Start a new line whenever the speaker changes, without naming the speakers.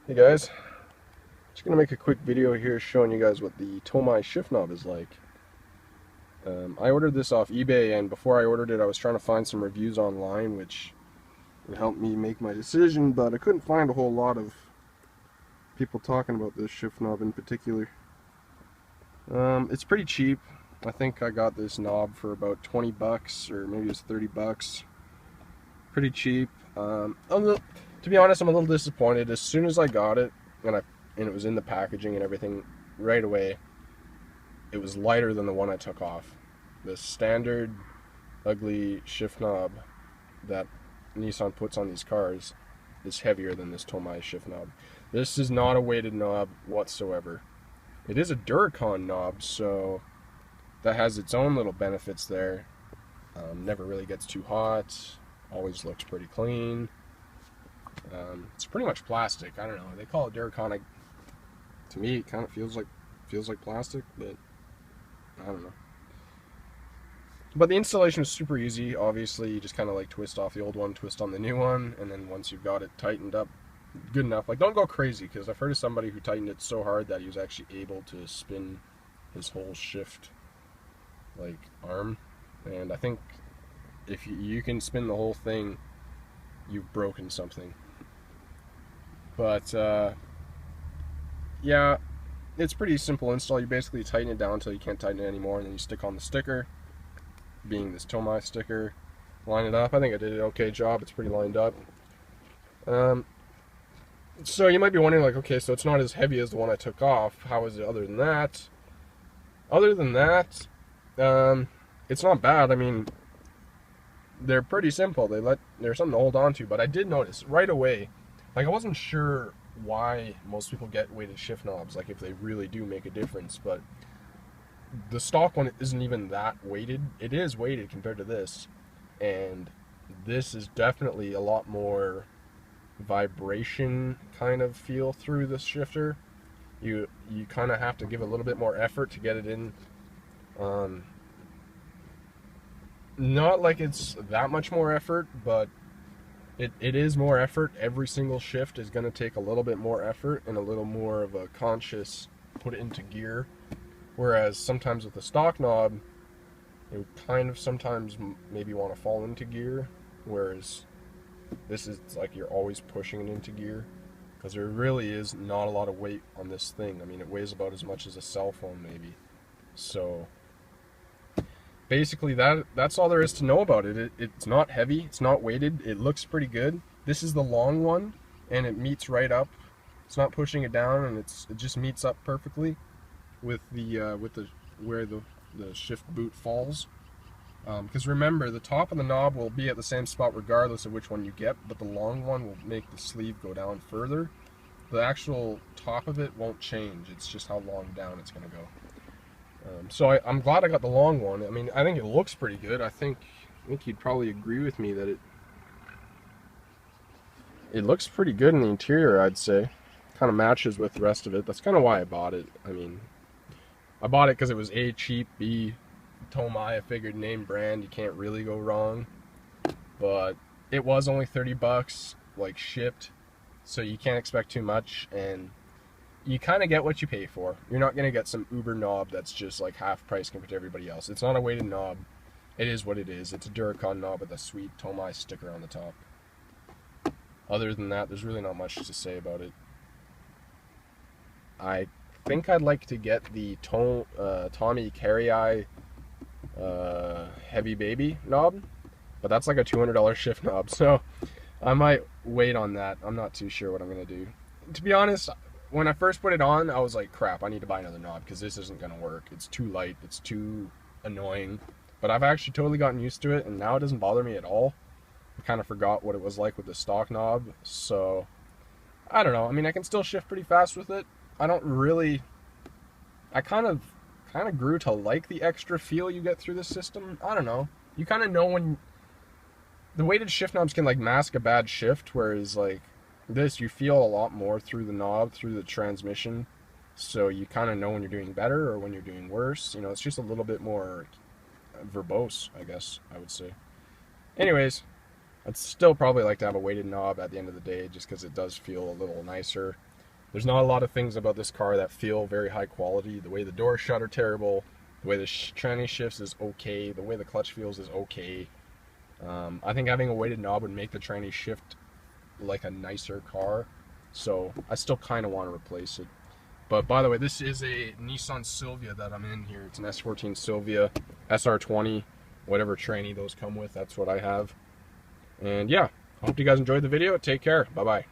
Hey guys, just gonna make a quick video here showing you guys what the Tomei Shiftknob is like. I ordered this off eBay, and before I ordered it I was trying to find some reviews online which would help me make my decision, but I couldn't find a whole lot of people talking about this Shiftknob in particular. It's pretty cheap. I think I got this knob for about 20 bucks, or maybe it's 30 bucks. Pretty cheap. To be honest, I'm a little disappointed. As soon as I got it, and it was in the packaging and everything, right away, it was lighter than the one I took off. The standard ugly shift knob that Nissan puts on these cars is heavier than this Tomei shift knob. This is not a weighted knob whatsoever. It is a Duracon knob, so that has its own little benefits there. Never really gets too hot. Always looks pretty clean. It's pretty much plastic. I don't know. They call it Duracon. To me, it kind of feels like plastic, but I don't know. But the installation is super easy. Obviously, you just kind of like twist off the old one, twist on the new one, and then once you've got it tightened up good enough, like don't go crazy, because I've heard of somebody who tightened it so hard that he was actually able to spin his whole shift like arm, and I think if you can spin the whole thing, you've broken something. But yeah, it's pretty simple install. You basically tighten it down until you can't tighten it anymore, and then you stick on the sticker, being this Tomei sticker, line it up. I think I did an okay job. It's pretty lined up. So you might be wondering, like, okay, so it's not as heavy as the one I took off. How is it other than that? Other than that, it's not bad. I mean, they're pretty simple. They're something to hold on to. But I did notice right away, like I wasn't sure why most people get weighted shift knobs, like if they really do make a difference. But the stock one isn't even that weighted. It is weighted compared to this, and this is definitely a lot more vibration kind of feel through the shifter. You kind of have to give a little bit more effort to get it in. Not like it's that much more effort, but it is more effort. Every single shift is going to take a little bit more effort and a little more of a conscious put it into gear. Whereas sometimes with the stock knob, it would kind of sometimes maybe want to fall into gear. Whereas this is like you're always pushing it into gear, because there really is not a lot of weight on this thing. I mean, it weighs about as much as a cell phone maybe. So basically that's all there is to know about it. It's not heavy, it's not weighted, it looks pretty good. This is the long one, and it meets right up. It's not pushing it down, and it just meets up perfectly with the where the shift boot falls. Because remember, the top of the knob will be at the same spot regardless of which one you get, but the long one will make the sleeve go down further. The actual top of it won't change, it's just how long down it's going to go. So I'm glad I got the long one. I mean, I think it looks pretty good. I think you'd probably agree with me that it looks pretty good in the interior, I'd say. Kind of matches with the rest of it. That's kind of why I bought it. I mean, I bought it because it was A, cheap, B, Tomei, I figured name brand, you can't really go wrong. But it was only 30 bucks, like shipped, so you can't expect too much, and you kind of get what you pay for. You're not going to get some Uber knob that's just like half price compared to everybody else. It's not a weighted knob. It is what it is. It's a Duracon knob with a sweet Tomei sticker on the top. Other than that, there's really not much to say about it. I think I'd like to get the Tomei Carry Heavy Baby knob, but that's like a $200 shift knob, so I might wait on that. I'm not too sure what I'm going to do. To be honest, when I first put it on, I was like, crap, I need to buy another knob because this isn't going to work. It's too light, it's too annoying. But I've actually totally gotten used to it, and now it doesn't bother me at all. I kind of forgot what it was like with the stock knob, so I don't know. I mean, I can still shift pretty fast with it. I kind of grew to like the extra feel you get through the system. I don't know. You kind of know when the weighted shift knobs can like mask a bad shift, whereas like this, you feel a lot more through the knob, through the transmission. So you kind of know when you're doing better or when you're doing worse. You know, it's just a little bit more verbose, I guess I would say. Anyways, I'd still probably like to have a weighted knob at the end of the day, just because it does feel a little nicer. There's not a lot of things about this car that feel very high quality. The way the doors shut are terrible. The way the tranny shifts is okay. The way the clutch feels is okay. I think having a weighted knob would make the tranny shift like a nicer car. So I still kind of want to replace it. But by the way, this is a Nissan Silvia that I'm in here. It's an S14 Silvia, SR20, whatever tranny those come with, that's what I have. And yeah, I hope you guys enjoyed the video. Take care. Bye-bye.